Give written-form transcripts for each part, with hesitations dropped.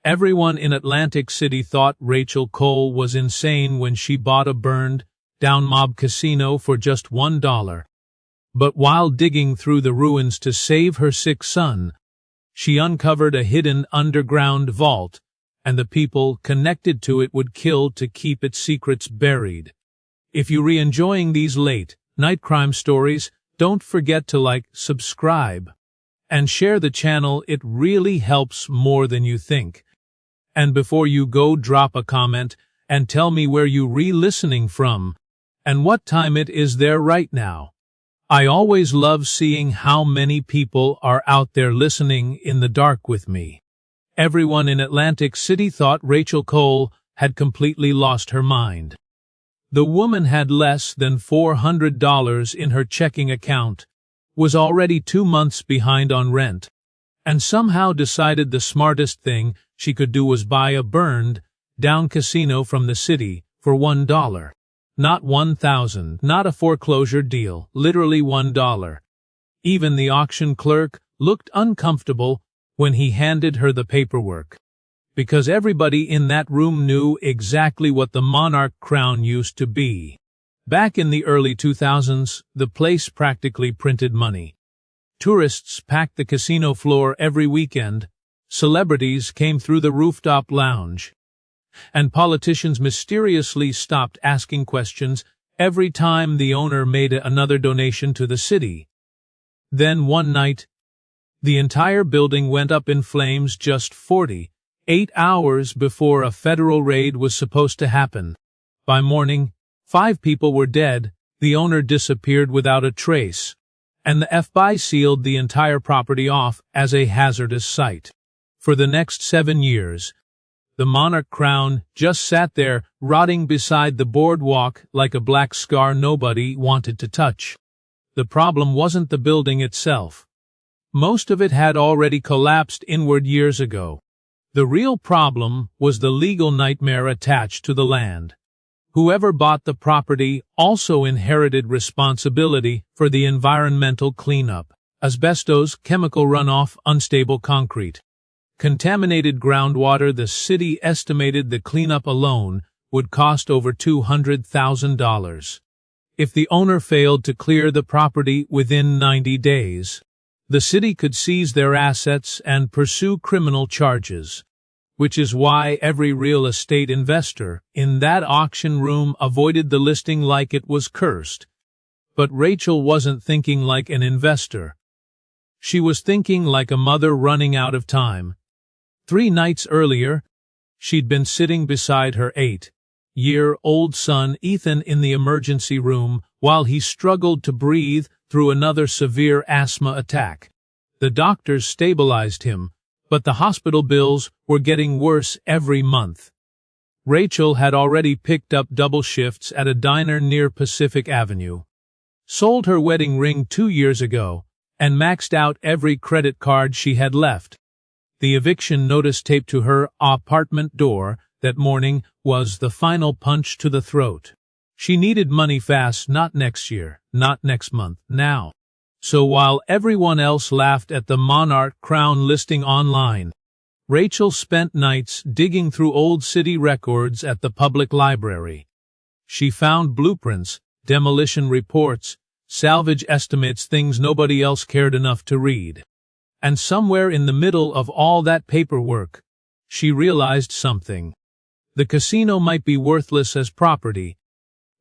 Everyone in Atlantic City thought Rachel Cole was insane when she bought a burned-down mob casino for just $1. But while digging through the ruins to save her sick son, she uncovered a hidden underground vault, and the people connected to it would kill to keep its secrets buried. If you're enjoying these late-night crime stories, don't forget to like, subscribe, and share the channel. It really helps more than you think. And before you go, drop a comment and tell me where you re-listening from and what time it is there right now. I always love seeing how many people are out there listening in the dark with me. Everyone in Atlantic City thought Rachel Cole had completely lost her mind. The woman had less than $400 in her checking account, was already 2 months behind on rent, and somehow decided the smartest thing she could do was buy a burned-down casino from the city for $1. Not $1,000, not a foreclosure deal, literally $1. Even the auction clerk looked uncomfortable when he handed her the paperwork, because everybody in that room knew exactly what the Monarch Crown used to be. Back in the early 2000s, the place practically printed money. Tourists packed the casino floor every weekend, celebrities came through the rooftop lounge, and politicians mysteriously stopped asking questions every time the owner made another donation to the city. Then one night, the entire building went up in flames just 48 hours before a federal raid was supposed to happen. By morning, 5 people were dead, the owner disappeared without a trace, and the FBI sealed the entire property off as a hazardous site. For the next 7 years, the Monarch Crown just sat there, rotting beside the boardwalk like a black scar nobody wanted to touch. The problem wasn't the building itself. Most of it had already collapsed inward years ago. The real problem was the legal nightmare attached to the land. Whoever bought the property also inherited responsibility for the environmental cleanup: asbestos, chemical runoff, unstable concrete, contaminated groundwater. The city estimated the cleanup alone would cost over $200,000. If the owner failed to clear the property within 90 days, the city could seize their assets and pursue criminal charges, which is why every real estate investor in that auction room avoided the listing like it was cursed. But Rachel wasn't thinking like an investor. She was thinking like a mother running out of time. 3 nights earlier, she'd been sitting beside her 8-year-old son Ethan in the emergency room while he struggled to breathe through another severe asthma attack. The doctors stabilized him, but the hospital bills were getting worse every month. Rachel had already picked up double shifts at a diner near Pacific Avenue, sold her wedding ring 2 years ago, and maxed out every credit card she had left. The eviction notice taped to her apartment door that morning was the final punch to the throat. She needed money fast, not next year, not next month, now. So while everyone else laughed at the Monarch Crown listing online, Rachel spent nights digging through old city records at the public library. She found blueprints, demolition reports, salvage estimates, things nobody else cared enough to read. And somewhere in the middle of all that paperwork, she realized something. The casino might be worthless as property,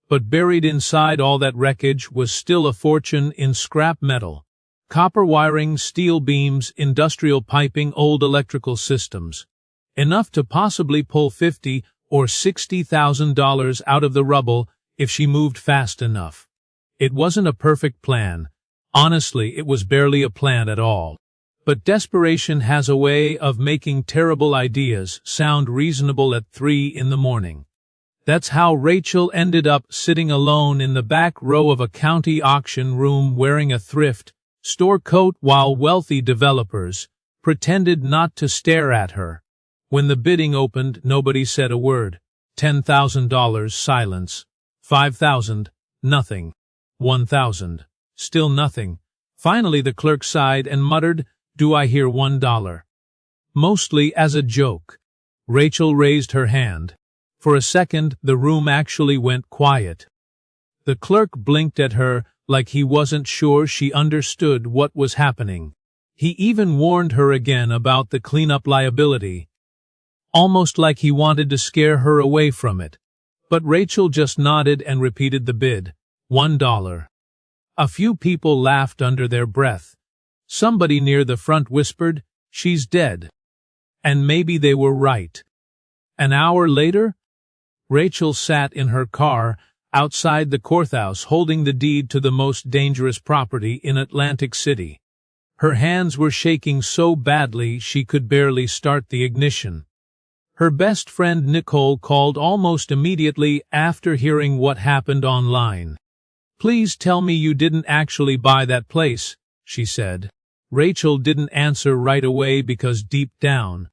but buried inside all that wreckage was still a fortune in scrap metal, copper wiring, steel beams, industrial piping, old electrical systems. Enough to possibly pull $50,000 or $60,000 out of the rubble if she moved fast enough. It wasn't a perfect plan. Honestly, it was barely a plan at all. But desperation has a way of making terrible ideas sound reasonable at 3 in the morning. That's how Rachel ended up sitting alone in the back row of a county auction room wearing a thrift store coat while wealthy developers pretended not to stare at her. When the bidding opened, nobody said a word. $10,000, silence. $5,000, nothing. $1,000, still nothing. Finally the clerk sighed and muttered, "Do I hear $1?" Mostly as a joke. Rachel raised her hand. For a second, the room actually went quiet. The clerk blinked at her like he wasn't sure she understood what was happening. He even warned her again about the cleanup liability, almost like he wanted to scare her away from it. But Rachel just nodded and repeated the bid, $1. A few people laughed under their breath. Somebody near the front whispered, "She's dead." And maybe they were right. An hour later, Rachel sat in her car outside the courthouse holding the deed to the most dangerous property in Atlantic City. Her hands were shaking so badly she could barely start the ignition. Her best friend Nicole called almost immediately after hearing what happened online. "Please tell me you didn't actually buy that place," she said. Rachel didn't answer right away because deep down,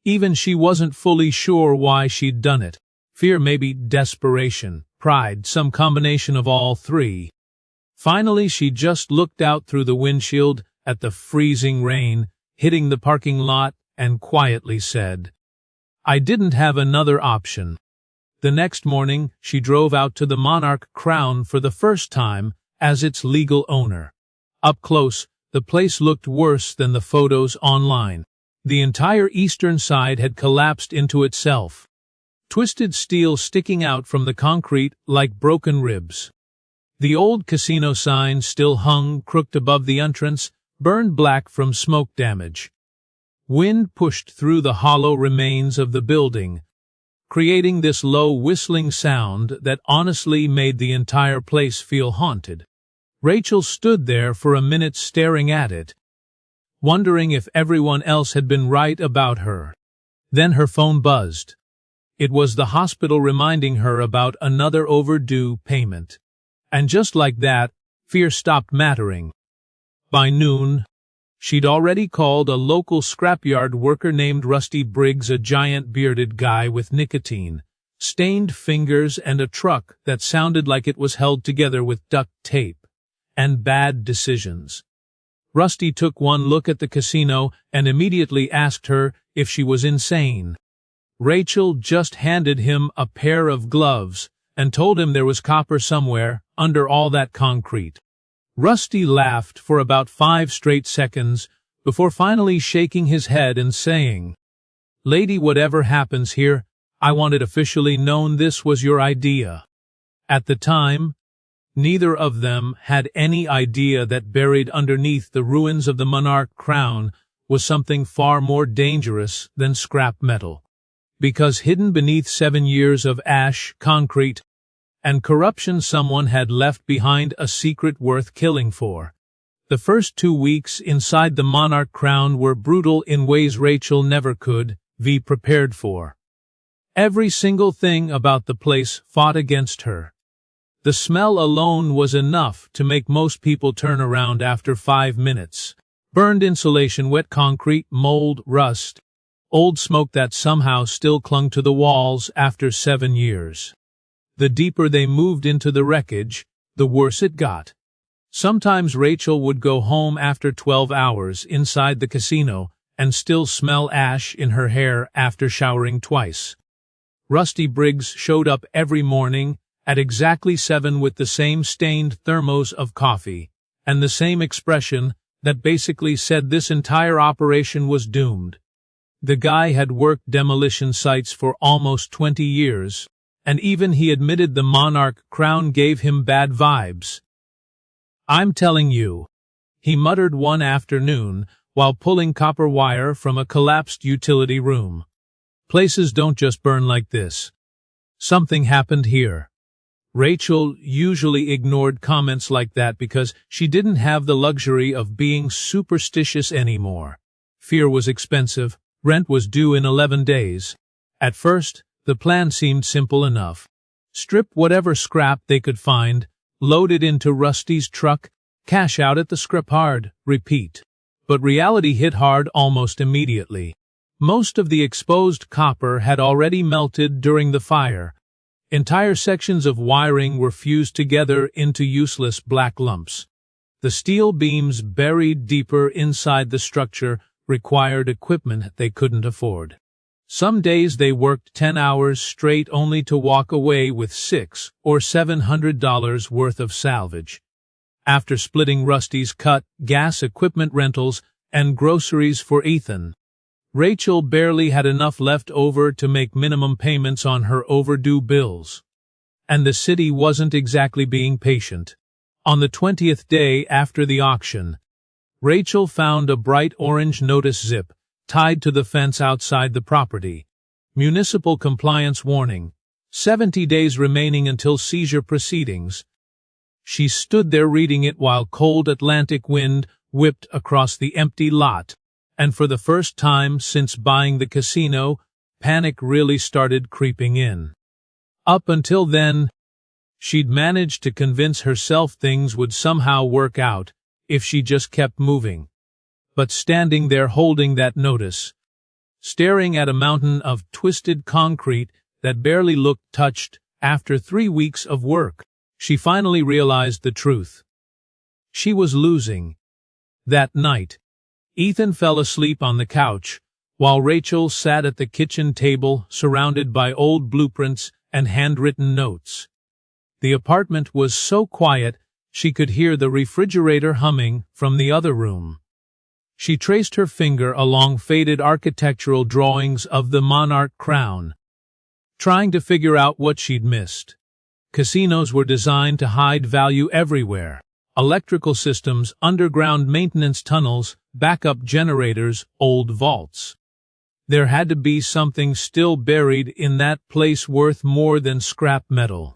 even she wasn't fully sure why she'd done it. Fear, maybe desperation, pride, some combination of all three. Finally, she just looked out through the windshield at the freezing rain hitting the parking lot and quietly said, "I didn't have another option." The next morning, she drove out to the Monarch Crown for the first time as its legal owner. Up close, the place looked worse than the photos online. The entire eastern side had collapsed into itself. Twisted steel sticking out from the concrete like broken ribs. The old casino sign still hung crooked above the entrance, burned black from smoke damage. Wind pushed through the hollow remains of the building, creating this low whistling sound that honestly made the entire place feel haunted. Rachel stood there for a minute staring at it, wondering if everyone else had been right about her. Then her phone buzzed. It was the hospital reminding her about another overdue payment. And just like that, fear stopped mattering. By noon, she'd already called a local scrapyard worker named Rusty Briggs, a giant bearded guy with nicotine, stained fingers and a truck that sounded like it was held together with duct tape, and bad decisions. Rusty took one look at the casino and immediately asked her if she was insane. Rachel just handed him a pair of gloves and told him there was copper somewhere under all that concrete. Rusty laughed for about 5 straight seconds before finally shaking his head and saying, "Lady, whatever happens here, I want it officially known this was your idea." At the time, neither of them had any idea that buried underneath the ruins of the Monarch Crown was something far more dangerous than scrap metal. Because hidden beneath 7 years of ash, concrete, and corruption, someone had left behind a secret worth killing for. The first 2 weeks inside the Monarch Crown were brutal in ways Rachel never could be prepared for. Every single thing about the place fought against her. The smell alone was enough to make most people turn around after 5 minutes. Burned insulation, wet concrete, mold, rust, old smoke that somehow still clung to the walls after 7 years. The deeper they moved into the wreckage, the worse it got. Sometimes Rachel would go home after 12 hours inside the casino and still smell ash in her hair after showering twice. Rusty Briggs showed up every morning at exactly 7 with the same stained thermos of coffee and the same expression that basically said this entire operation was doomed. The guy had worked demolition sites for almost 20 years. And even he admitted the Monarch Crown gave him bad vibes. "I'm telling you," he muttered one afternoon while pulling copper wire from a collapsed utility room. "Places don't just burn like this. Something happened here." Rachel usually ignored comments like that because she didn't have the luxury of being superstitious anymore. Fear was expensive, rent was due in 11 days. At first, the plan seemed simple enough. Strip whatever scrap they could find, load it into Rusty's truck, cash out at the scrapyard, repeat. But reality hit hard almost immediately. Most of the exposed copper had already melted during the fire. Entire sections of wiring were fused together into useless black lumps. The steel beams buried deeper inside the structure required equipment they couldn't afford. Some days they worked 10 hours straight only to walk away with $600 or $700 worth of salvage. After splitting Rusty's cut, gas, equipment rentals, and groceries for Ethan, Rachel barely had enough left over to make minimum payments on her overdue bills. And the city wasn't exactly being patient. On the 20th day after the auction, Rachel found a bright orange notice zip tied to the fence outside the property. Municipal compliance warning. 70 days remaining until seizure proceedings. She stood there reading it while cold Atlantic wind whipped across the empty lot, and for the first time since buying the casino, panic really started creeping in. Up until then, she'd managed to convince herself things would somehow work out if she just kept moving. But standing there holding that notice, staring at a mountain of twisted concrete that barely looked touched after 3 weeks of work, she finally realized the truth. She was losing. That night, Ethan fell asleep on the couch, while Rachel sat at the kitchen table surrounded by old blueprints and handwritten notes. The apartment was so quiet she could hear the refrigerator humming from the other room. She traced her finger along faded architectural drawings of the monarch crown, trying to figure out what she'd missed. Casinos were designed to hide value everywhere. Electrical systems, underground maintenance tunnels, backup generators, old vaults. There had to be something still buried in that place worth more than scrap metal.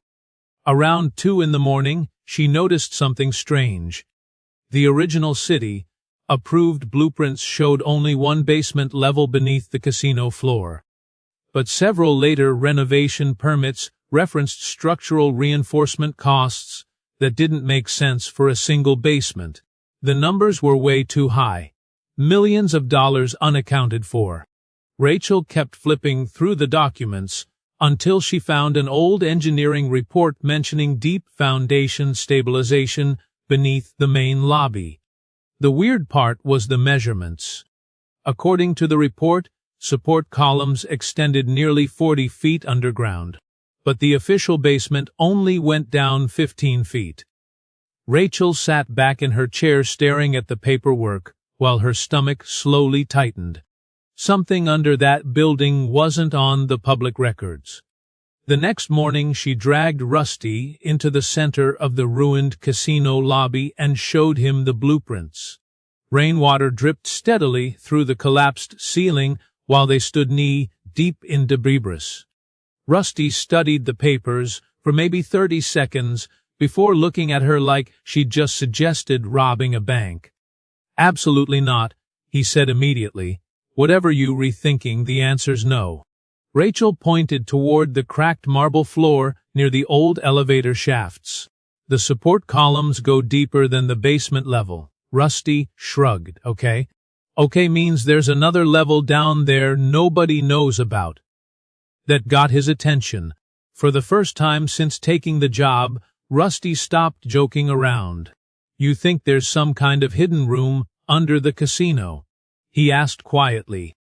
Around 2 in the morning, she noticed something strange. The original city approved blueprints showed only one basement level beneath the casino floor. But several later renovation permits referenced structural reinforcement costs that didn't make sense for a single basement. The numbers were way too high. Millions of dollars unaccounted for. Rachel kept flipping through the documents until she found an old engineering report mentioning deep foundation stabilization beneath the main lobby. The weird part was the measurements. According to the report, support columns extended nearly 40 feet underground, but the official basement only went down 15 feet. Rachel sat back in her chair staring at the paperwork, while her stomach slowly tightened. Something under that building wasn't on the public records. The next morning she dragged Rusty into the center of the ruined casino lobby and showed him the blueprints. Rainwater dripped steadily through the collapsed ceiling while they stood knee-deep in debris. Rusty studied the papers for maybe 30 seconds before looking at her like she'd just suggested robbing a bank. "Absolutely not," he said immediately. "Whatever you rethinking, the answer's no." Rachel pointed toward the cracked marble floor near the old elevator shafts. "The support columns go deeper than the basement level." Rusty shrugged. Okay means there's another level down there nobody knows about." That got his attention. For the first time since taking the job, Rusty stopped joking around. "You think there's some kind of hidden room under the casino?" he asked quietly.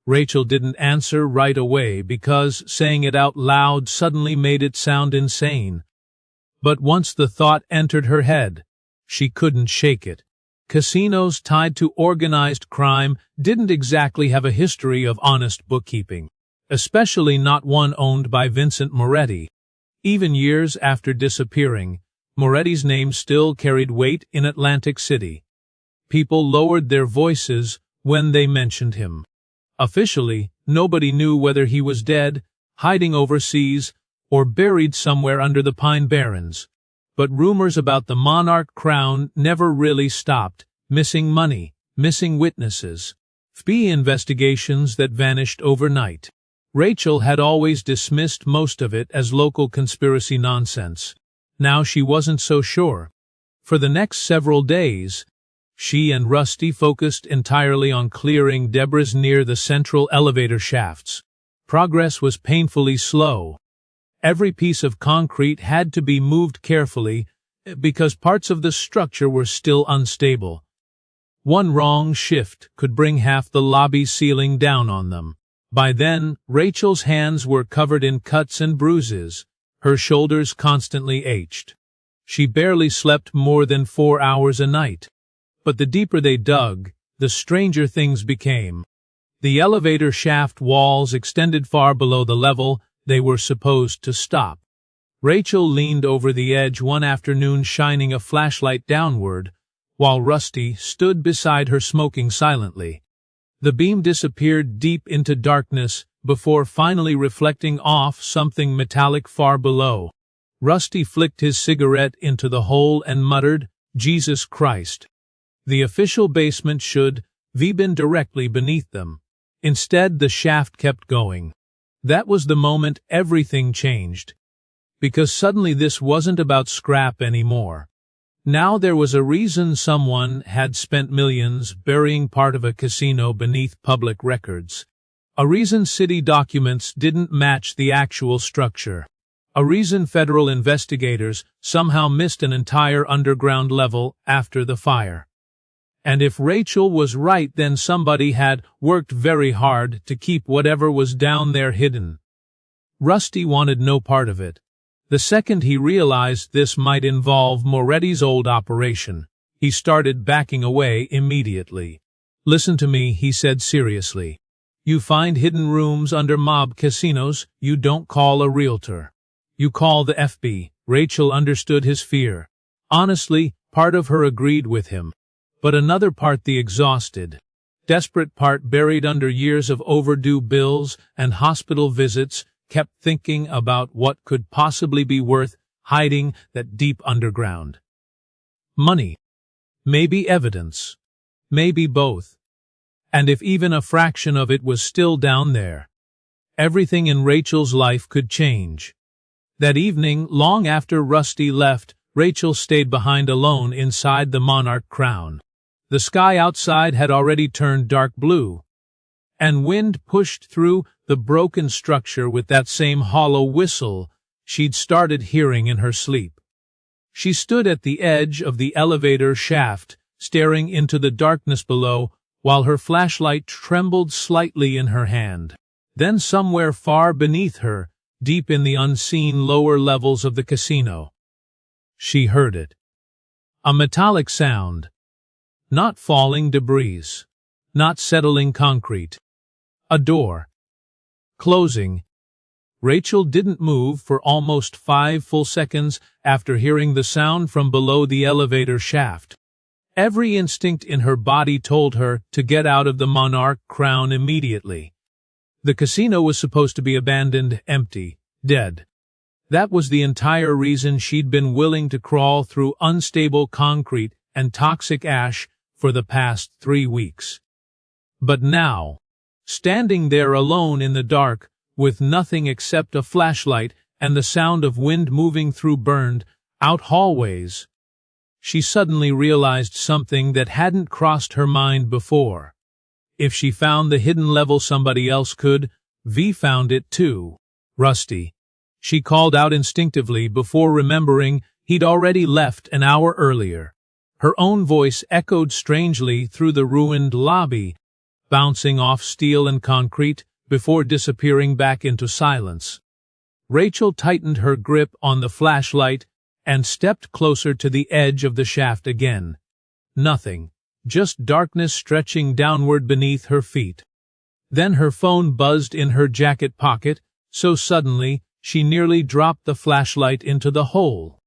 Rachel didn't answer right away because saying it out loud suddenly made it sound insane. But once the thought entered her head, she couldn't shake it. Casinos tied to organized crime didn't exactly have a history of honest bookkeeping, especially not one owned by Vincent Moretti. Even years after disappearing, Moretti's name still carried weight in Atlantic City. People lowered their voices when they mentioned him. Officially, nobody knew whether he was dead, hiding overseas, or buried somewhere under the Pine Barrens. But rumors about the monarch crown never really stopped. Missing money, missing witnesses, FBI investigations that vanished overnight. Rachel had always dismissed most of it as local conspiracy nonsense. Now she wasn't so sure. For the next several days, she and Rusty focused entirely on clearing debris near the central elevator shafts. Progress was painfully slow. Every piece of concrete had to be moved carefully because parts of the structure were still unstable. One wrong shift could bring half the lobby ceiling down on them. By then, Rachel's hands were covered in cuts and bruises, her shoulders constantly ached. She barely slept more than 4 hours a night. But the deeper they dug, the stranger things became. The elevator shaft walls extended far below the level they were supposed to stop. Rachel leaned over the edge one afternoon, shining a flashlight downward, while Rusty stood beside her smoking silently. The beam disappeared deep into darkness before finally reflecting off something metallic far below. Rusty flicked his cigarette into the hole and muttered, "Jesus Christ." The official basement should have been directly beneath them. Instead, the shaft kept going. That was the moment everything changed. Because suddenly this wasn't about scrap anymore. Now there was a reason someone had spent millions burying part of a casino beneath public records. A reason city documents didn't match the actual structure. A reason federal investigators somehow missed an entire underground level after the fire. And if Rachel was right, then somebody had worked very hard to keep whatever was down there hidden. Rusty wanted no part of it. The second he realized this might involve Moretti's old operation, he started backing away immediately. "Listen to me," he said seriously. "You find hidden rooms under mob casinos, you don't call a realtor. You call the FB. Rachel understood his fear. Honestly, part of her agreed with him. But another part, the exhausted, desperate part, buried under years of overdue bills and hospital visits, kept thinking about what could possibly be worth hiding that deep underground. Money. Maybe evidence. Maybe both. And if even a fraction of it was still down there, everything in Rachel's life could change. That evening, long after Rusty left, Rachel stayed behind alone inside the Monarch Crown. The sky outside had already turned dark blue, and wind pushed through the broken structure with that same hollow whistle she'd started hearing in her sleep. She stood at the edge of the elevator shaft, staring into the darkness below, while her flashlight trembled slightly in her hand. Then somewhere far beneath her, deep in the unseen lower levels of the casino, she heard it. A metallic sound. Not falling debris. Not settling concrete. A door. Closing. Rachel didn't move for almost 5 full seconds after hearing the sound from below the elevator shaft. Every instinct in her body told her to get out of the Monarch Crown immediately. The casino was supposed to be abandoned, empty, dead. That was the entire reason she'd been willing to crawl through unstable concrete and toxic ash for the past 3 weeks. But now, standing there alone in the dark, with nothing except a flashlight and the sound of wind moving through burned-out hallways, she suddenly realized something that hadn't crossed her mind before. If she found the hidden level, somebody else could have found it too. Rusty. She called out instinctively before remembering he'd already left an hour earlier. Her own voice echoed strangely through the ruined lobby, bouncing off steel and concrete before disappearing back into silence. Rachel tightened her grip on the flashlight and stepped closer to the edge of the shaft again. Nothing, just darkness stretching downward beneath her feet. Then her phone buzzed in her jacket pocket, so suddenly she nearly dropped the flashlight into the hole.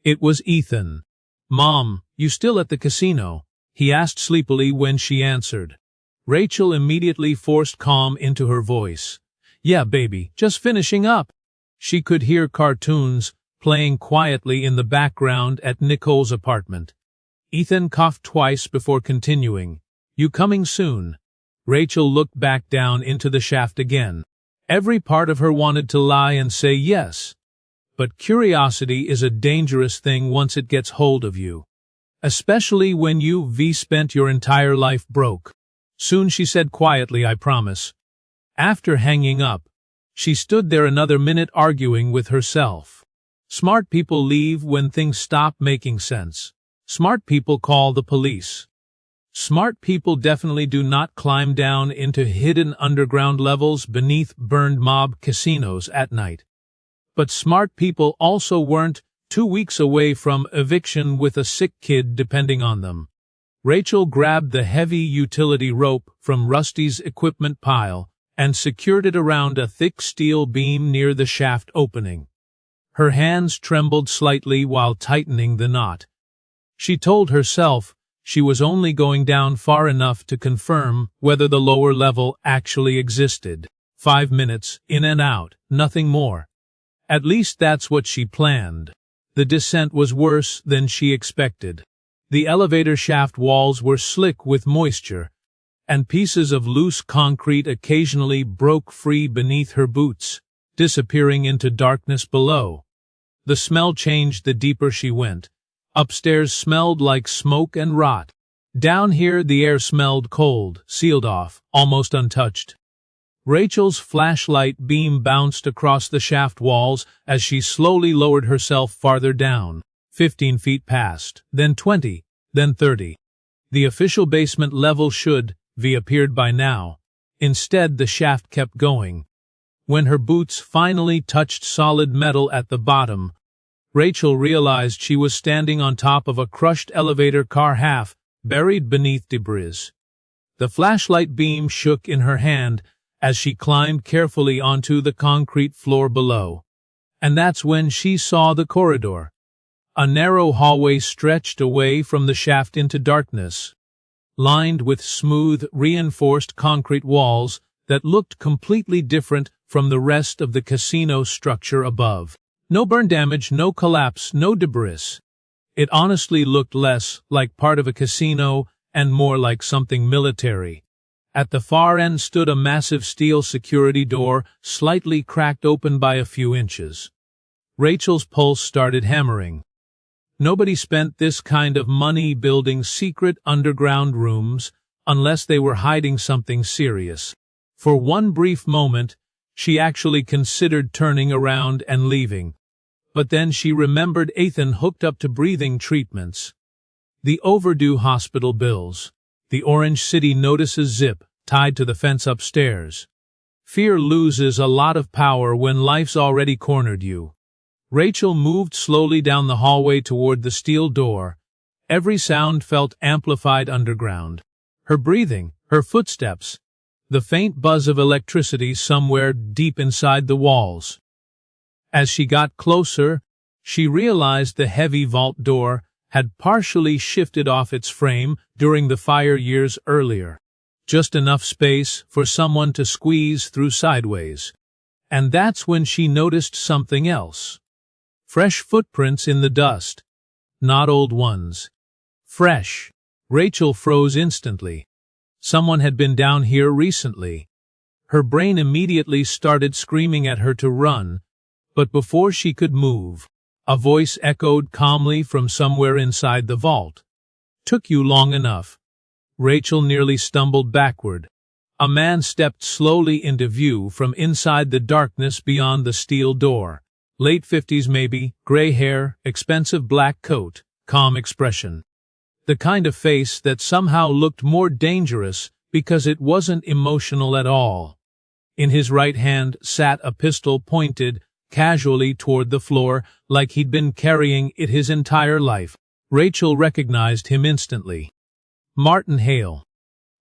It was Ethan. "Mom, you still at the casino?" he asked sleepily when she answered. Rachel immediately forced calm into her voice. "Yeah, baby, just finishing up." She could hear cartoons playing quietly in the background at Nicole's apartment. Ethan coughed twice before continuing. "You coming soon?" Rachel looked back down into the shaft again. Every part of her wanted to lie and say yes. But curiosity is a dangerous thing once it gets hold of you. Especially when you've spent your entire life broke. "Soon," she said quietly, "I promise." After hanging up, she stood there another minute arguing with herself. Smart people leave when things stop making sense. Smart people call the police. Smart people definitely do not climb down into hidden underground levels beneath burned mob casinos at night. But smart people also weren't 2 weeks away from eviction with a sick kid depending on them. Rachel grabbed the heavy utility rope from Rusty's equipment pile and secured it around a thick steel beam near the shaft opening. Her hands trembled slightly while tightening the knot. She told herself she was only going down far enough to confirm whether the lower level actually existed. 5 minutes, in and out, nothing more. At least that's what she planned. The descent was worse than she expected. The elevator shaft walls were slick with moisture, and pieces of loose concrete occasionally broke free beneath her boots, disappearing into darkness below. The smell changed the deeper she went. Upstairs smelled like smoke and rot. Down here the air smelled cold, sealed off, almost untouched. Rachel's flashlight beam bounced across the shaft walls as she slowly lowered herself farther down. 15 feet passed, then 20, then 30. The official basement level should have appeared by now. Instead, the shaft kept going. When her boots finally touched solid metal at the bottom, Rachel realized she was standing on top of a crushed elevator car half buried beneath debris. The flashlight beam shook in her hand as she climbed carefully onto the concrete floor below. And that's when she saw the corridor. A narrow hallway stretched away from the shaft into darkness, lined with smooth, reinforced concrete walls that looked completely different from the rest of the casino structure above. No burn damage, no collapse, no debris. It honestly looked less like part of a casino and more like something military. At the far end stood a massive steel security door, slightly cracked open by a few inches. Rachel's pulse started hammering. Nobody spent this kind of money building secret underground rooms unless they were hiding something serious. For one brief moment, she actually considered turning around and leaving. But then she remembered Ethan hooked up to breathing treatments. The overdue hospital bills. The Orange City notices zip, tied to the fence upstairs. Fear loses a lot of power when life's already cornered you. Rachel moved slowly down the hallway toward the steel door. Every sound felt amplified underground. Her breathing, her footsteps, the faint buzz of electricity somewhere deep inside the walls. As she got closer, she realized the heavy vault door had partially shifted off its frame during the fire years earlier. Just enough space for someone to squeeze through sideways. And that's when she noticed something else. Fresh footprints in the dust. Not old ones. Fresh. Rachel froze instantly. Someone had been down here recently. Her brain immediately started screaming at her to run, but before she could move, a voice echoed calmly from somewhere inside the vault. Took you long enough. Rachel nearly stumbled backward. A man stepped slowly into view from inside the darkness beyond the steel door. Late 50s maybe, gray hair, expensive black coat, calm expression. The kind of face that somehow looked more dangerous because it wasn't emotional at all. In his right hand sat a pistol pointed casually toward the floor like he'd been carrying it his entire life. Rachel recognized him instantly. Martin Hale,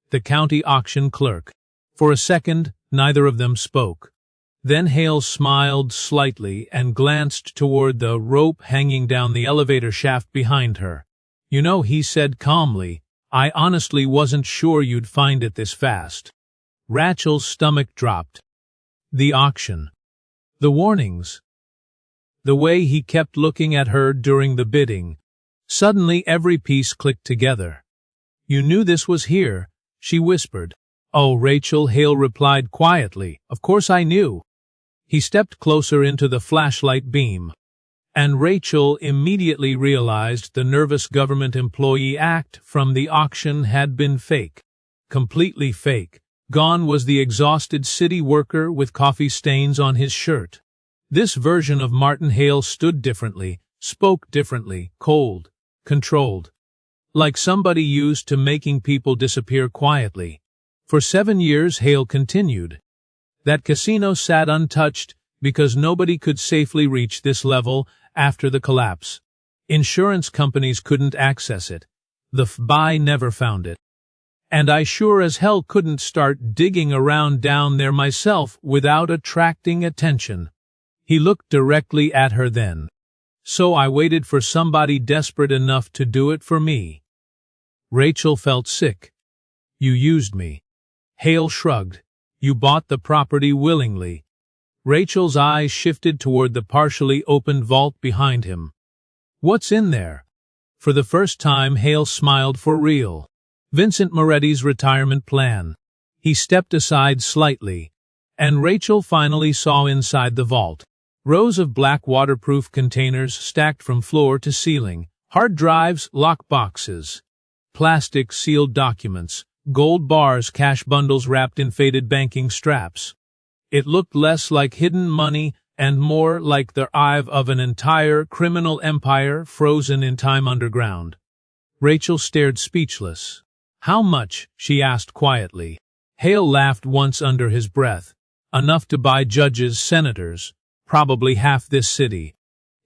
the county auction clerk. For a second, neither of them spoke. Then Hale smiled slightly and glanced toward the rope hanging down the elevator shaft behind her. You know, he said calmly, I honestly wasn't sure you'd find it this fast. Rachel's stomach dropped. The auction. The warnings. The way he kept looking at her during the bidding. Suddenly every piece clicked together. You knew this was here, she whispered. Oh, Rachel, Hale replied quietly. Of course I knew. He stepped closer into the flashlight beam. And Rachel immediately realized the nervous government employee act from the auction had been fake. Completely fake. Gone was the exhausted city worker with coffee stains on his shirt. This version of Martin Hale stood differently, spoke differently, cold, controlled. like somebody used to making people disappear quietly. For 7 years, Hale continued. That casino sat untouched because nobody could safely reach this level after the collapse. Insurance companies couldn't access it. The FBI never found it. And I sure as hell couldn't start digging around down there myself without attracting attention. He looked directly at her then. So I waited for somebody desperate enough to do it for me. Rachel felt sick. You used me. Hale shrugged. You bought the property willingly. Rachel's eyes shifted toward the partially opened vault behind him. What's in there? For the first time, Hale smiled for real. Vincent Moretti's retirement plan. He stepped aside slightly, and Rachel finally saw inside the vault. Rows of black waterproof containers stacked from floor to ceiling, hard drives, lock boxes, plastic sealed documents, gold bars, cash bundles wrapped in faded banking straps. It looked less like hidden money and more like the archive of an entire criminal empire frozen in time underground. Rachel stared speechless. How much? She asked quietly. Hale laughed once under his breath. Enough to buy judges, senators, probably half this city.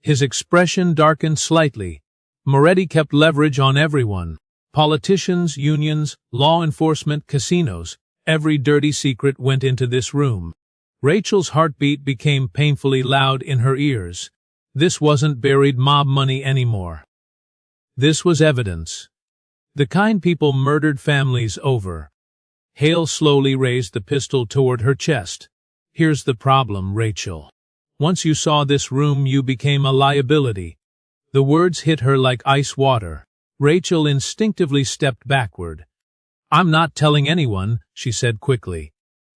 His expression darkened slightly. Moretti kept leverage on everyone. Politicians, unions, law enforcement, casinos. Every dirty secret went into this room. Rachel's heartbeat became painfully loud in her ears. This wasn't buried mob money anymore. This was evidence. The kind people murdered families over. Hale slowly raised the pistol toward her chest. Here's the problem, Rachel. Once you saw this room, you became a liability. The words hit her like ice water. Rachel instinctively stepped backward. I'm not telling anyone, she said quickly.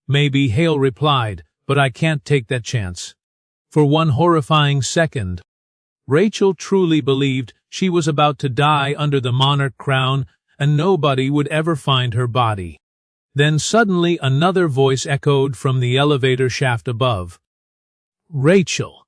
Maybe, Hale replied, but I can't take that chance. For one horrifying second, Rachel truly believed she was about to die under the monarch crown and nobody would ever find her body. Then suddenly another voice echoed from the elevator shaft above. Rachel.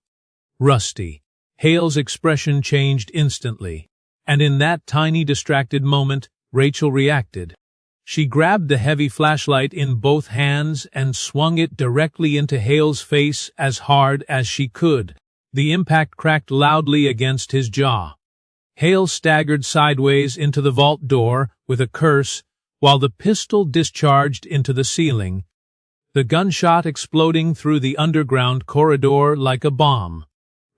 Rusty. Hale's expression changed instantly. And in that tiny distracted moment, Rachel reacted. She grabbed the heavy flashlight in both hands and swung it directly into Hale's face as hard as she could. The impact cracked loudly against his jaw. Hale staggered sideways into the vault door with a curse, while the pistol discharged into the ceiling, the gunshot exploding through the underground corridor like a bomb.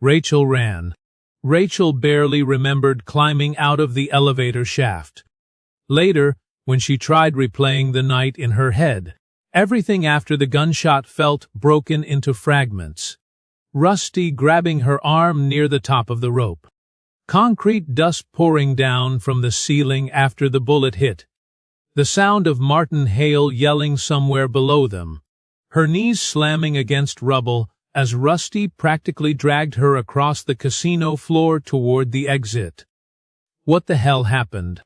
Rachel ran. Rachel barely remembered climbing out of the elevator shaft. Later, when she tried replaying the night in her head, everything after the gunshot felt broken into fragments. Rusty grabbing her arm near the top of the rope. Concrete dust pouring down from the ceiling after the bullet hit. The sound of Martin Hale yelling somewhere below them. Her knees slamming against rubble as Rusty practically dragged her across the casino floor toward the exit. What the hell happened?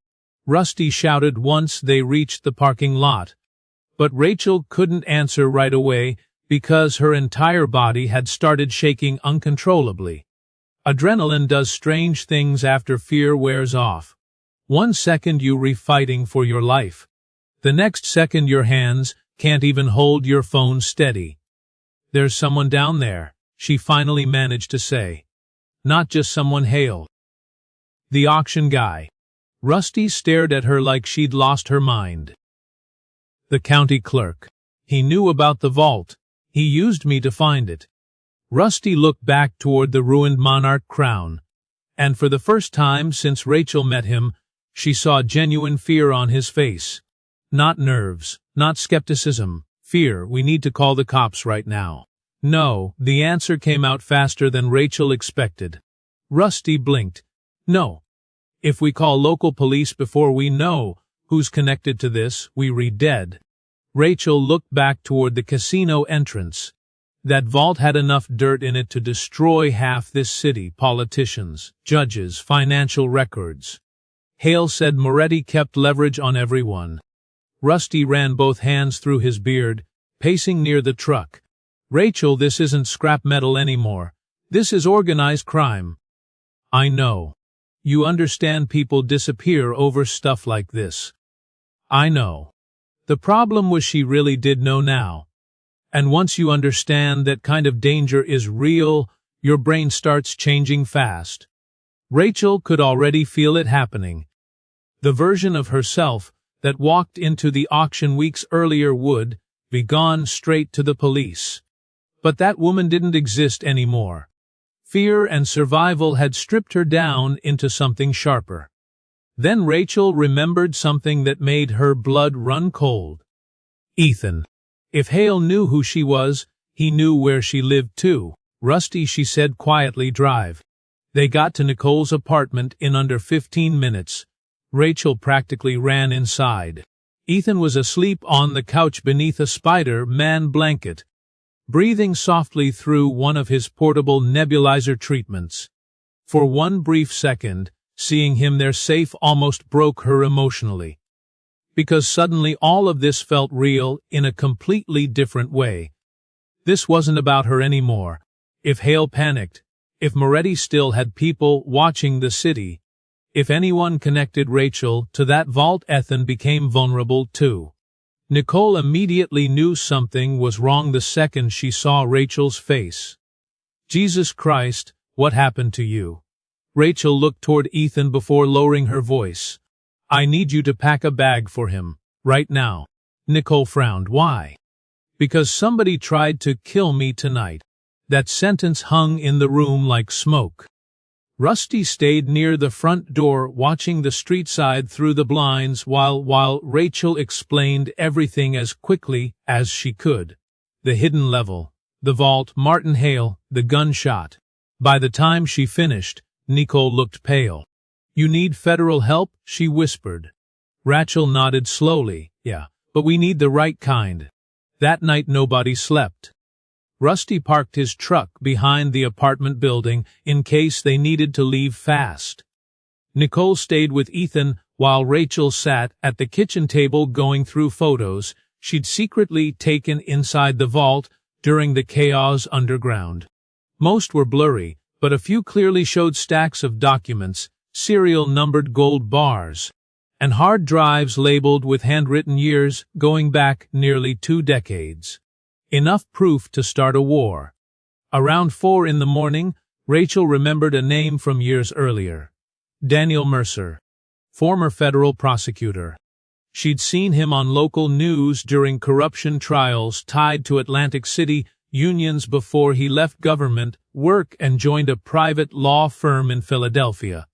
Rusty shouted once they reached the parking lot. But Rachel couldn't answer right away because her entire body had started shaking uncontrollably. Adrenaline does strange things after fear wears off. 1 second you're fighting for your life. The next second your hands can't even hold your phone steady. There's someone down there, she finally managed to say. Not just someone, Hale. The auction guy. Rusty stared at her like she'd lost her mind. The county clerk. He knew about the vault. He used me to find it. Rusty looked back toward the ruined monarch crown, and for the first time since Rachel met him, she saw genuine fear on his face. Not nerves, not skepticism, fear. We need to call the cops right now. No, the answer came out faster than Rachel expected. Rusty blinked. No. If we call local police before we know who's connected to this, we're dead. Rachel looked back toward the casino entrance. That vault had enough dirt in it to destroy half this city, politicians, judges, financial records. Hale said Moretti kept leverage on everyone. Rusty ran both hands through his beard, pacing near the truck. Rachel, this isn't scrap metal anymore. This is organized crime. I know. You understand people disappear over stuff like this. I know. The problem was she really did know now. And once you understand that kind of danger is real, your brain starts changing fast. Rachel could already feel it happening. The version of herself that walked into the auction weeks earlier would be gone straight to the police. But that woman didn't exist anymore. Fear and survival had stripped her down into something sharper. Then Rachel remembered something that made her blood run cold. Ethan. If Hale knew who she was, he knew where she lived too. Rusty, she said quietly, drive. They got to Nicole's apartment in under 15 minutes. Rachel practically ran inside. Ethan was asleep on the couch beneath a Spider-Man blanket, breathing softly through one of his portable nebulizer treatments. For one brief second, seeing him there safe almost broke her emotionally. Because suddenly all of this felt real in a completely different way. This wasn't about her anymore. If Hale panicked, if Moretti still had people watching the city, if anyone connected Rachel to that vault, Ethan became vulnerable too. Nicole immediately knew something was wrong the second she saw Rachel's face. Jesus Christ, what happened to you? Rachel looked toward Ethan before lowering her voice. I need you to pack a bag for him, right now. Nicole frowned. Why? Because somebody tried to kill me tonight. That sentence hung in the room like smoke. Rusty stayed near the front door watching the street side through the blinds while Rachel explained everything as quickly as she could. The hidden level, the vault, Martin Hale, the gunshot. By the time she finished, Nicole looked pale. You need federal help? She whispered. Rachel nodded slowly. Yeah, but we need the right kind. That night nobody slept. Rusty parked his truck behind the apartment building in case they needed to leave fast. Nicole stayed with Ethan while Rachel sat at the kitchen table going through photos she'd secretly taken inside the vault during the chaos underground. Most were blurry, but a few clearly showed stacks of documents, serial-numbered gold bars, and hard drives labeled with handwritten years going back nearly 2 decades. Enough proof to start a war. Around 4 in the morning, Rachel remembered a name from years earlier. Daniel Mercer, former federal prosecutor. She'd seen him on local news during corruption trials tied to Atlantic City unions before he left government work and joined a private law firm in Philadelphia.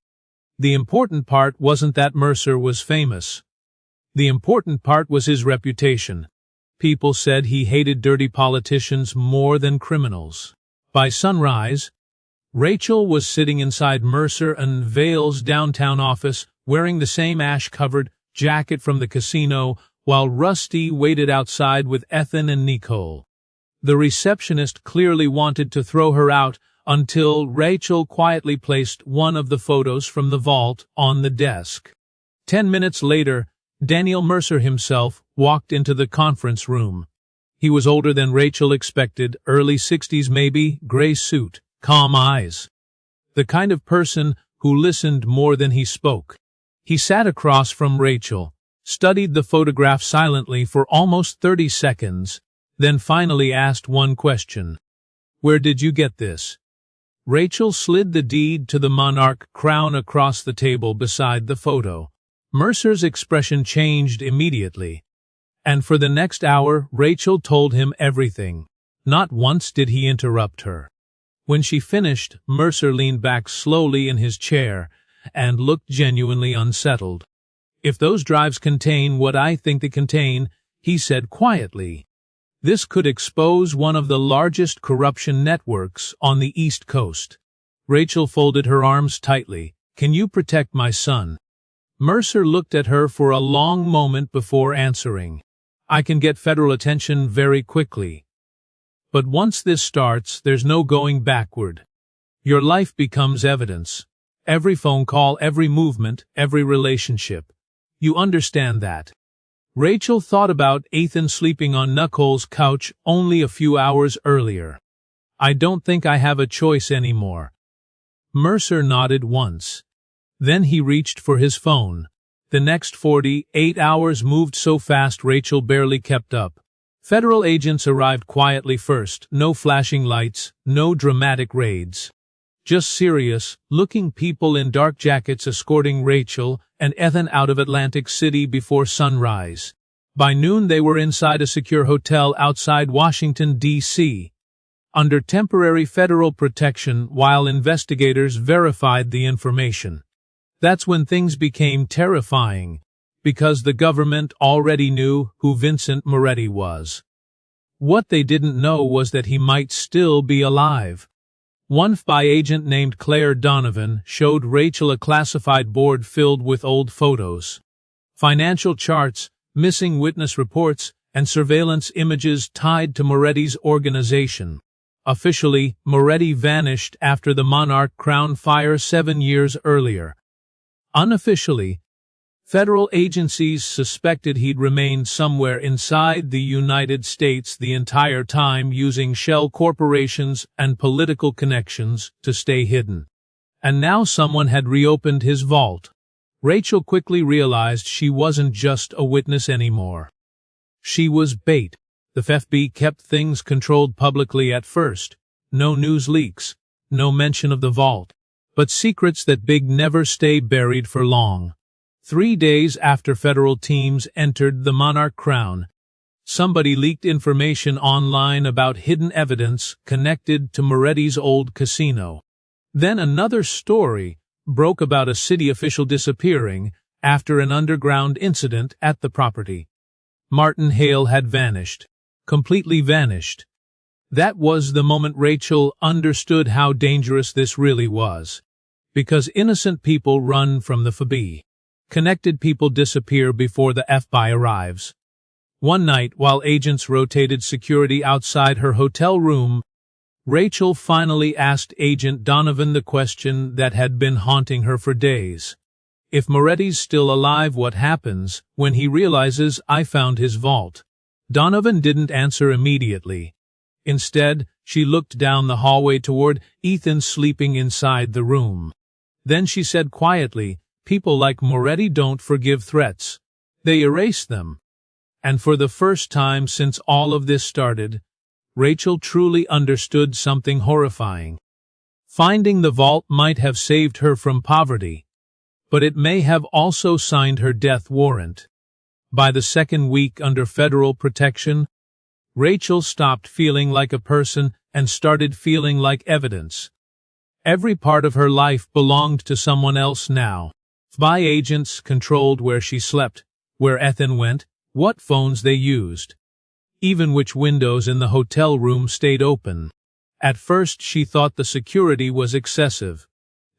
The important part wasn't that Mercer was famous. The important part was his reputation. People said he hated dirty politicians more than criminals. By sunrise, Rachel was sitting inside Mercer and Vale's downtown office, wearing the same ash-covered jacket from the casino, while Rusty waited outside with Ethan and Nicole. The receptionist clearly wanted to throw her out until Rachel quietly placed one of the photos from the vault on the desk. 10 minutes later, Daniel Mercer himself walked into the conference room. He was older than Rachel expected, early 60s maybe, gray suit, calm eyes. The kind of person who listened more than he spoke. He sat across from Rachel, studied the photograph silently for almost 30 seconds, then finally asked one question. Where did you get this? Rachel slid the deed to the monarch crown across the table beside the photo. Mercer's expression changed immediately. And for the next hour, Rachel told him everything. Not once did he interrupt her. When she finished, Mercer leaned back slowly in his chair and looked genuinely unsettled. If those drives contain what I think they contain, he said quietly, this could expose one of the largest corruption networks on the East Coast. Rachel folded her arms tightly. Can you protect my son? Mercer looked at her for a long moment before answering. I can get federal attention very quickly. But once this starts, there's no going backward. Your life becomes evidence. Every phone call, every movement, every relationship. You understand that. Rachel thought about Ethan sleeping on Nicole's couch only a few hours earlier. I don't think I have a choice anymore. Mercer nodded once. Then he reached for his phone. The next 48 hours moved so fast Rachel barely kept up. Federal agents arrived quietly first, no flashing lights, no dramatic raids. Just serious-looking people in dark jackets escorting Rachel and Ethan out of Atlantic City before sunrise. By noon they were inside a secure hotel outside Washington, D.C., under temporary federal protection while investigators verified the information. That's when things became terrifying, because the government already knew who Vincent Moretti was. What they didn't know was that he might still be alive. One FBI agent named Claire Donovan showed Rachel a classified board filled with old photos, financial charts, missing witness reports, and surveillance images tied to Moretti's organization. Officially, Moretti vanished after the Monarch Crown fire 7 years earlier. Unofficially, federal agencies suspected he'd remained somewhere inside the United States the entire time, using shell corporations and political connections to stay hidden. And now someone had reopened his vault. Rachel quickly realized she wasn't just a witness anymore. She was bait. The FBI kept things controlled publicly at first. No news leaks, no mention of the vault. But secrets that big never stay buried for long. 3 days after federal teams entered the Monarch Crown, somebody leaked information online about hidden evidence connected to Moretti's old casino. Then another story broke about a city official disappearing after an underground incident at the property. Martin Hale had vanished. Completely vanished. That was the moment Rachel understood how dangerous this really was. Because innocent people run from the FBI. Connected people disappear before the FBI arrives. One night, while agents rotated security outside her hotel room, Rachel finally asked Agent Donovan the question that had been haunting her for days. If Moretti's still alive, what happens when he realizes I found his vault? Donovan didn't answer immediately. Instead, she looked down the hallway toward Ethan sleeping inside the room. Then she said quietly, "People like Moretti don't forgive threats. They erase them." And for the first time since all of this started, Rachel truly understood something horrifying. Finding the vault might have saved her from poverty, but it may have also signed her death warrant. By the second week under federal protection, Rachel stopped feeling like a person and started feeling like evidence. Every part of her life belonged to someone else now. FBI agents controlled where she slept, where Ethan went, what phones they used, even which windows in the hotel room stayed open. At first she thought the security was excessive.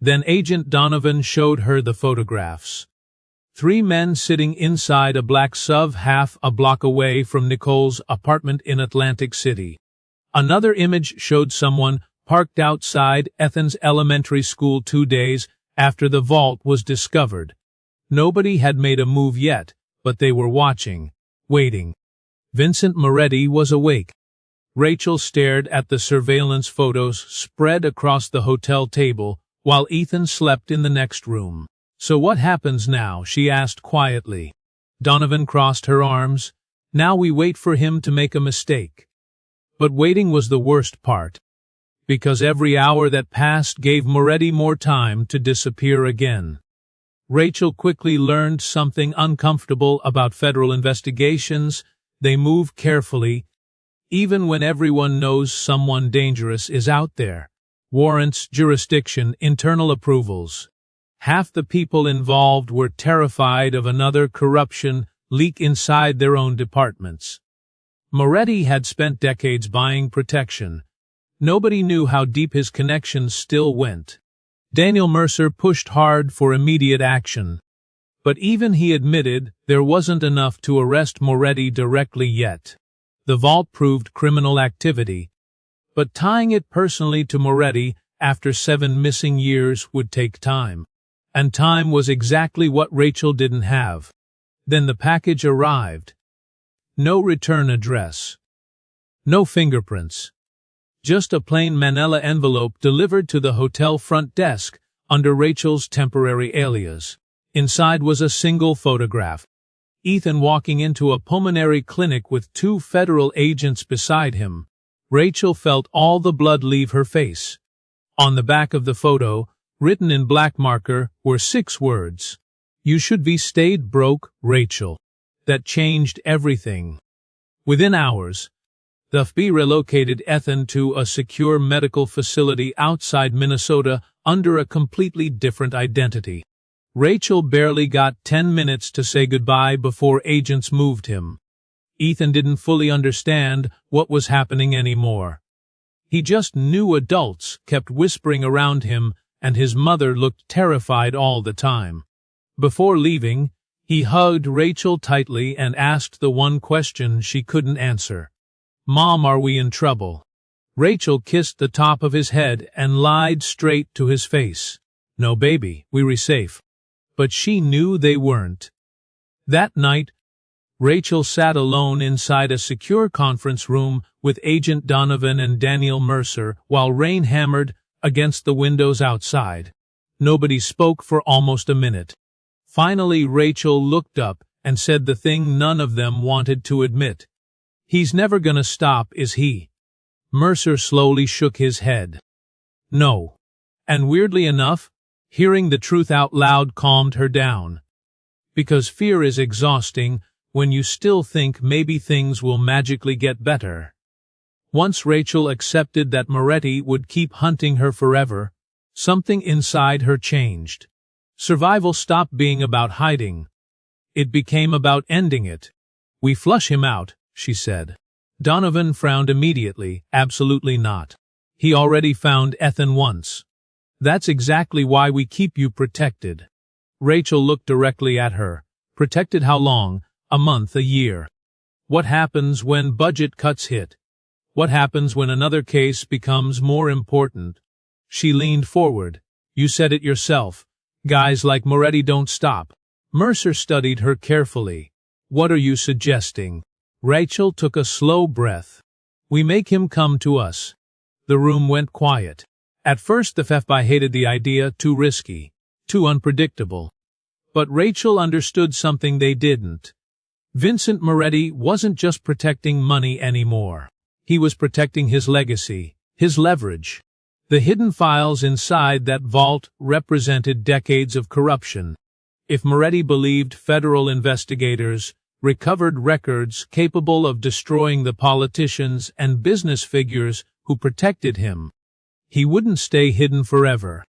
Then Agent Donovan showed her the photographs. 3 men sitting inside a black SUV half a block away from Nicole's apartment in Atlantic City. Another image showed someone parked outside Ethan's elementary school 2 days after the vault was discovered. Nobody had made a move yet, but they were watching, waiting. Vincent Moretti was awake. Rachel stared at the surveillance photos spread across the hotel table while Ethan slept in the next room. "So what happens now?" she asked quietly. Donovan crossed her arms. "Now we wait for him to make a mistake." But waiting was the worst part, because every hour that passed gave Moretti more time to disappear again. Rachel quickly learned something uncomfortable about federal investigations. They move carefully, even when everyone knows someone dangerous is out there. Warrants, jurisdiction, internal approvals. Half the people involved were terrified of another corruption leak inside their own departments. Moretti had spent decades buying protection. Nobody knew how deep his connections still went. Daniel Mercer pushed hard for immediate action. But even he admitted there wasn't enough to arrest Moretti directly yet. The vault proved criminal activity, but tying it personally to Moretti after 7 missing years would take time. And time was exactly what Rachel didn't have. Then the package arrived. No return address. No fingerprints. Just a plain manila envelope delivered to the hotel front desk under Rachel's temporary alias. Inside was a single photograph. Ethan walking into a pulmonary clinic with 2 federal agents beside him. Rachel felt all the blood leave her face. On the back of the photo, written in black marker, were 6 words. "You should be stayed broke, Rachel." That changed everything. Within hours, the FBI relocated Ethan to a secure medical facility outside Minnesota under a completely different identity. Rachel barely got 10 minutes to say goodbye before agents moved him. Ethan didn't fully understand what was happening anymore. He just knew adults kept whispering around him, and his mother looked terrified all the time. Before leaving, he hugged Rachel tightly and asked the one question she couldn't answer. "Mom, are we in trouble?" Rachel kissed the top of his head and lied straight to his face. "No, baby, we're safe." But she knew they weren't. That night, Rachel sat alone inside a secure conference room with Agent Donovan and Daniel Mercer while rain hammered against the windows outside. Nobody spoke for almost a minute. Finally, Rachel looked up and said the thing none of them wanted to admit. "He's never gonna stop, is he?" Mercer slowly shook his head. "No." And weirdly enough, hearing the truth out loud calmed her down. Because fear is exhausting when you still think maybe things will magically get better. Once Rachel accepted that Moretti would keep hunting her forever, something inside her changed. Survival stopped being about hiding. It became about ending it. "We flush him out," she said. Donovan frowned immediately. "Absolutely not. He already found Ethan once. That's exactly why we keep you protected." Rachel looked directly at her. "Protected how long? A month, a year? What happens when budget cuts hit? What happens when another case becomes more important?" She leaned forward. "You said it yourself. Guys like Moretti don't stop." Mercer studied her carefully. "What are you suggesting?" Rachel took a slow breath. "We make him come to us." The room went quiet. At first the FBI hated the idea, too risky, too unpredictable. But Rachel understood something they didn't. Vincent Moretti wasn't just protecting money anymore. He was protecting his legacy, his leverage. The hidden files inside that vault represented decades of corruption. If Moretti believed federal investigators recovered records capable of destroying the politicians and business figures who protected him, he wouldn't stay hidden forever.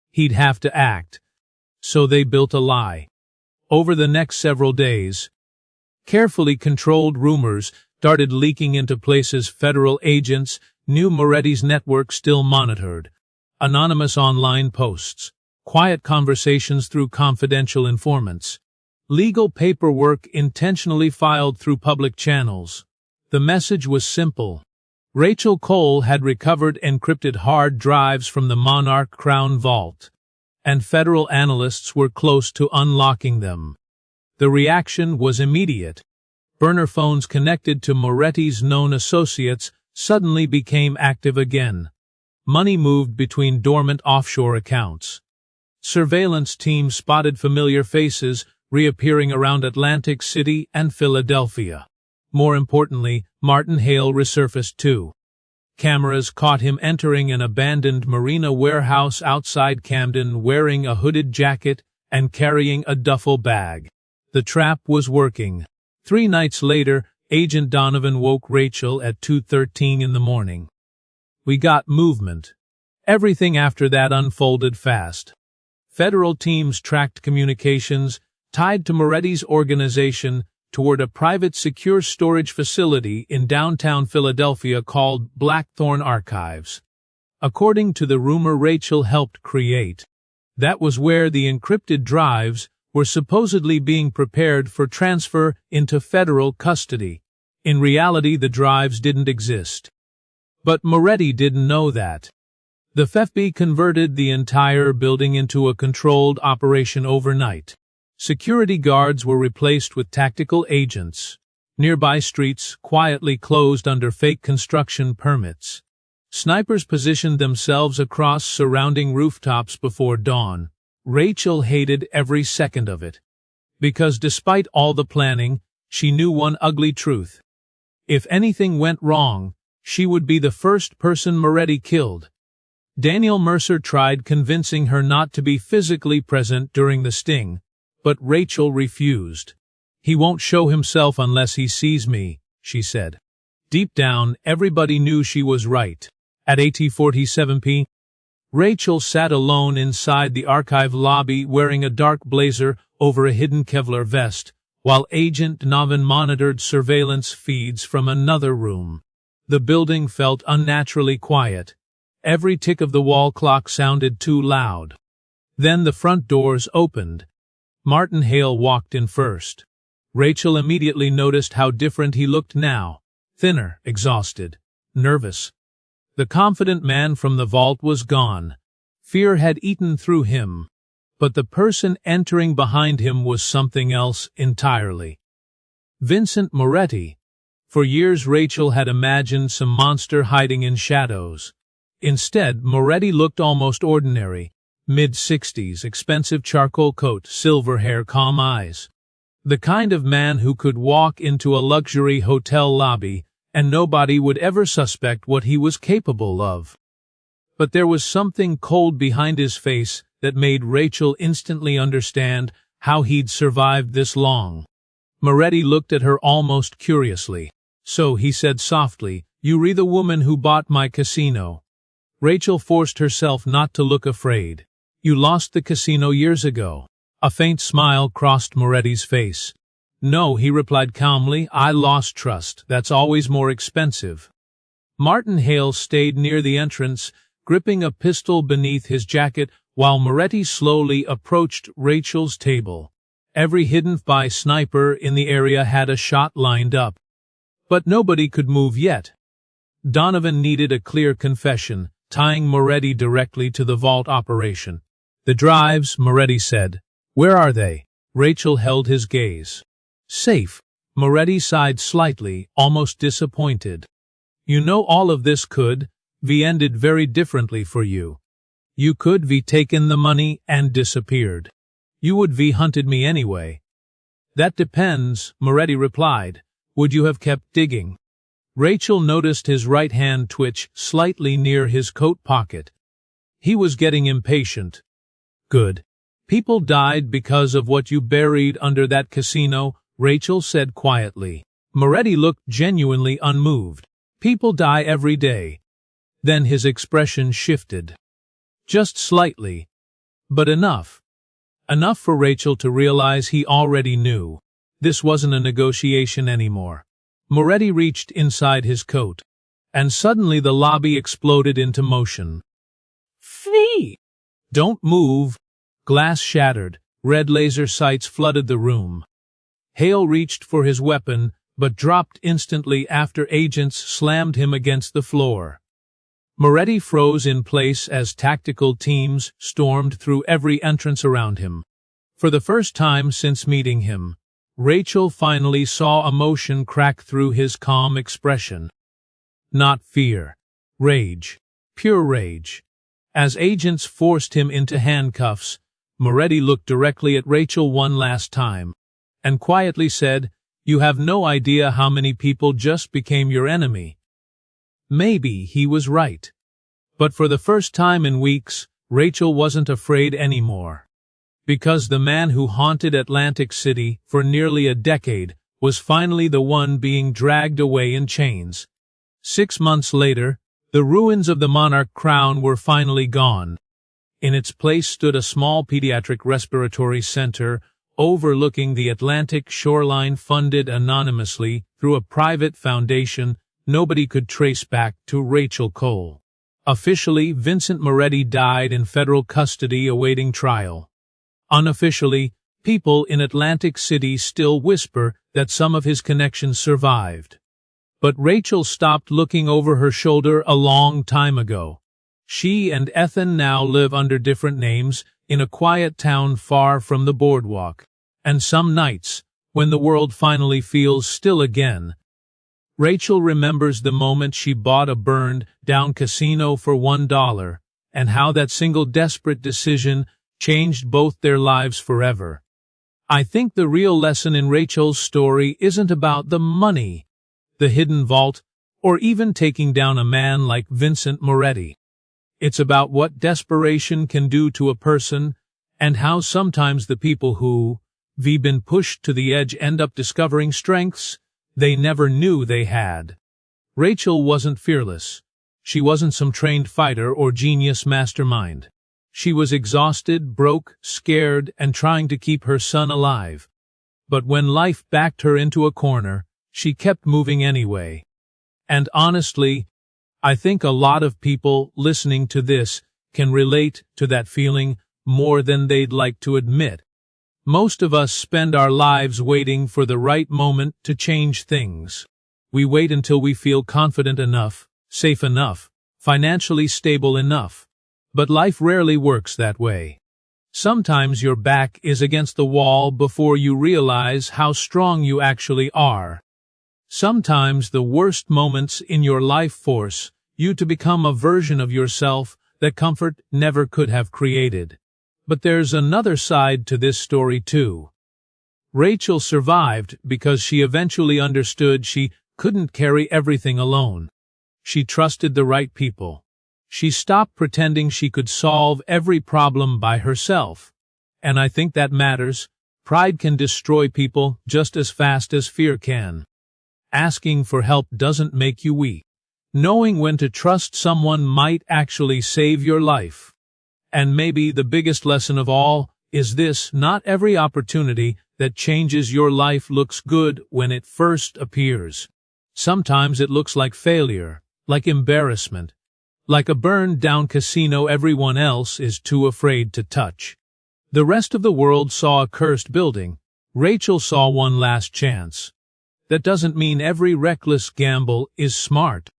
He'd have to act. So they built a lie. Over the next several days, carefully controlled rumors started leaking into places federal agents knew Moretti's network still monitored. Anonymous online posts, quiet conversations through confidential informants, legal paperwork intentionally filed through public channels. The message was simple. Rachel Cole had recovered encrypted hard drives from the Monarch Crown Vault, and federal analysts were close to unlocking them. The reaction was immediate. Burner phones connected to Moretti's known associates suddenly became active again. Money moved between dormant offshore accounts. Surveillance teams spotted familiar faces reappearing around Atlantic City and Philadelphia. More importantly, Martin Hale resurfaced too. Cameras caught him entering an abandoned marina warehouse outside Camden wearing a hooded jacket and carrying a duffel bag. The trap was working. 3 nights later, Agent Donovan woke Rachel at 2:13 in the morning. "We got movement." Everything after that unfolded fast. Federal teams tracked communications tied to Moretti's organization toward a private secure storage facility in downtown Philadelphia called Blackthorn Archives. According to the rumor Rachel helped create, that was where the encrypted drives were supposedly being prepared for transfer into federal custody. In reality, the drives didn't exist. But Moretti didn't know that. The FBI converted the entire building into a controlled operation overnight. Security guards were replaced with tactical agents. Nearby streets quietly closed under fake construction permits. Snipers positioned themselves across surrounding rooftops before dawn. Rachel hated every second of it. Because despite all the planning, she knew one ugly truth. If anything went wrong, she would be the first person Moretti killed. Daniel Mercer tried convincing her not to be physically present during the sting, but Rachel refused. "He won't show himself unless he sees me," she said. Deep down, everybody knew she was right. At 8:47 p.m., Rachel sat alone inside the archive lobby wearing a dark blazer over a hidden Kevlar vest, while Agent Donovan monitored surveillance feeds from another room. The building felt unnaturally quiet. Every tick of the wall clock sounded too loud. Then the front doors opened. Martin Hale walked in first. Rachel immediately noticed how different he looked now. Thinner, exhausted, nervous. The confident man from the vault was gone. Fear had eaten through him. But the person entering behind him was something else entirely. Vincent Moretti. For years Rachel had imagined some monster hiding in shadows. Instead, Moretti looked almost ordinary. Mid-60s, expensive charcoal coat, silver hair, calm eyes. The kind of man who could walk into a luxury hotel lobby and nobody would ever suspect what he was capable of. But there was something cold behind his face that made Rachel instantly understand how he'd survived this long. Moretti looked at her almost curiously. "So," he said softly, "you're the woman who bought my casino." Rachel forced herself not to look afraid. "You lost the casino years ago." A faint smile crossed Moretti's face. "No," he replied calmly, "I lost trust. That's always more expensive." Martin Hale stayed near the entrance, gripping a pistol beneath his jacket, while Moretti slowly approached Rachel's table. Every hidden-by sniper in the area had a shot lined up. But nobody could move yet. Donovan needed a clear confession, tying Moretti directly to the vault operation. "The drives," Moretti said. "Where are they?" Rachel held his gaze. "Safe." Moretti sighed slightly, almost disappointed. "You know all of this could be ended very differently for you. You could be taken the money and disappeared. You would be hunted me anyway." "That depends," Moretti replied. "Would you have kept digging?" Rachel noticed his right hand twitch slightly near his coat pocket. He was getting impatient. "Good. People died because of what you buried under that casino," Rachel said quietly. Moretti looked genuinely unmoved. "People die every day." Then his expression shifted. Just slightly. But enough. Enough for Rachel to realize he already knew. This wasn't a negotiation anymore. Moretti reached inside his coat. And suddenly the lobby exploded into motion. "Flee!" "Don't move." Glass shattered. Red laser sights flooded the room. Hale reached for his weapon, but dropped instantly after agents slammed him against the floor. Moretti froze in place as tactical teams stormed through every entrance around him. For the first time since meeting him, Rachel finally saw emotion crack through his calm expression. Not fear. Rage. Pure rage. As agents forced him into handcuffs, Moretti looked directly at Rachel one last time, and quietly said, "You have no idea how many people just became your enemy." Maybe he was right. But for the first time in weeks, Rachel wasn't afraid anymore. Because the man who haunted Atlantic City for nearly a decade was finally the one being dragged away in chains. 6 months later, the ruins of the Monarch Crown were finally gone. In its place stood a small pediatric respiratory center overlooking the Atlantic shoreline, funded anonymously through a private foundation nobody could trace back to Rachel Cole. Officially, Vincent Moretti died in federal custody awaiting trial. Unofficially, people in Atlantic City still whisper that some of his connections survived. But Rachel stopped looking over her shoulder a long time ago. She and Ethan now live under different names in a quiet town far from the boardwalk. And some nights, when the world finally feels still again, Rachel remembers the moment she bought a burned-down casino for $1, and how that single desperate decision changed both their lives forever. I think the real lesson in Rachel's story isn't about the money, the hidden vault, or even taking down a man like Vincent Moretti. It's about what desperation can do to a person, and how sometimes the people who've been pushed to the edge end up discovering strengths they never knew they had. Rachel wasn't fearless. She wasn't some trained fighter or genius mastermind. She was exhausted, broke, scared, and trying to keep her son alive. But when life backed her into a corner, she kept moving anyway. And honestly, I think a lot of people listening to this can relate to that feeling more than they'd like to admit. Most of us spend our lives waiting for the right moment to change things. We wait until we feel confident enough, safe enough, financially stable enough. But life rarely works that way. Sometimes your back is against the wall before you realize how strong you actually are. Sometimes the worst moments in your life force you to become a version of yourself that comfort never could have created. But there's another side to this story too. Rachel survived because she eventually understood she couldn't carry everything alone. She trusted the right people. She stopped pretending she could solve every problem by herself. And I think that matters. Pride can destroy people just as fast as fear can. Asking for help doesn't make you weak. Knowing when to trust someone might actually save your life. And maybe the biggest lesson of all is this: not every opportunity that changes your life looks good when it first appears. Sometimes it looks like failure, like embarrassment, like a burned-down casino everyone else is too afraid to touch. The rest of the world saw a cursed building. Rachel saw one last chance. That doesn't mean every reckless gamble is smart.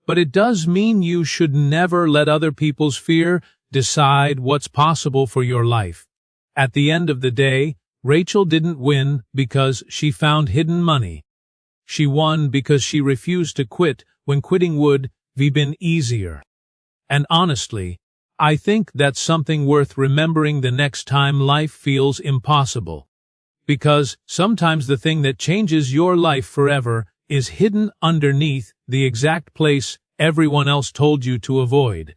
But it does mean you should never let other people's fear decide what's possible for your life. At the end of the day, Rachel didn't win because she found hidden money. She won because she refused to quit when quitting would have been easier. And honestly, I think that's something worth remembering the next time life feels impossible. Because sometimes the thing that changes your life forever is hidden underneath the exact place everyone else told you to avoid.